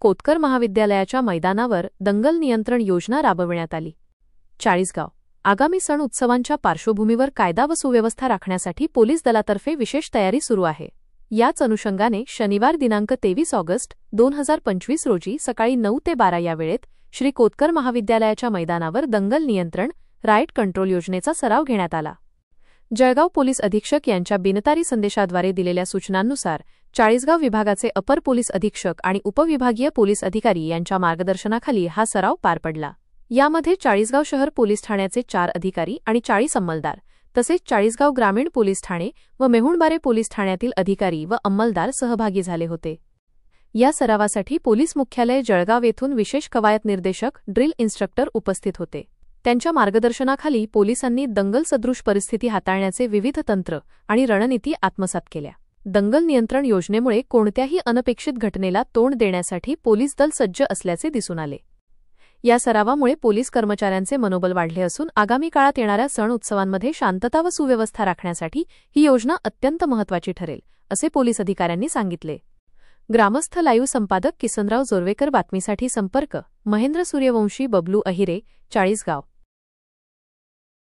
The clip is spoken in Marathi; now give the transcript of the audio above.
कोतकर महाविद्यालयाच्या मैदानावर दंगल नियंत्रण योजना राबविण्यात आली। चाळीसगाव आगामी सण उत्सवांच्या पार्श्वभूमीवर कायदा व सुव्यवस्था राखण्यासाठी पोलीस दलातर्फे विशेष तयारी सुरू आहे। याच अनुषंगाने शनिवार दिनांक 23 ऑगस्ट 2025 रोजी सकाळी 9 ते 12 या वेळेत श्री कोतकर महाविद्यालयाच्या मैदानावर दंगल नियंत्रण राईट कंट्रोल योजनेचा सराव घेण्यात आला। जळगाव पोलीस अधीक्षक यांच्या बिनतारी संदेशाद्वारे दिलेल्या सूचनांनुसार चाळीसगाव विभागाचे अपर पोलीस अधीक्षक आणि उपविभागीय पोलीस अधिकारी यांच्या मार्गदर्शनाखाली हा सराव पार पडला। यामध्ये चाळीसगाव शहर पोलीस ठाण्याचे 4 अधिकारी आणि 40 अंमलदार तसेच चाळीसगाव ग्रामीण पोलीस ठाणे व मेहुणबारे पोलीस ठाण्यातील अधिकारी व अंमलदार सहभागी झाले होते। या सरावासाठी पोलीस मुख्यालय जळगाव येथून विशेष कवायत निर्देशक ड्रिल इन्स्ट्रक्टर उपस्थित होते। त्यांच्या मार्गदर्शनाखाली पोलिसांनी दंगल सदृश परिस्थिती हाताळण्याचे विविध तंत्र आणि रणनीती आत्मसात केल्या। दंगल नियंत्रण योजनेमुळे कोणत्याही अनपेक्षित घटनेला तोंड देण्यासाठी पोलीस दल सज्ज असल्याचे दिसून आले। या सरावामुळे पोलीस कर्मचाऱ्यांचे मनोबल वाढले असून आगामी काळात येणाऱ्या सण उत्सवांमध्ये शांतता व सुव्यवस्था राखण्यासाठी ही योजना अत्यंत महत्त्वाची ठरेल, असे पोलीस अधिकाऱ्यांनी सांगितले। ग्रामस्थ लाईव्ह संपादक किसनराव जोरवेकर, बातमीसाठी संपर्क महेंद्र सूर्यवंशी, बबलू अहिरे, चाळीसगाव।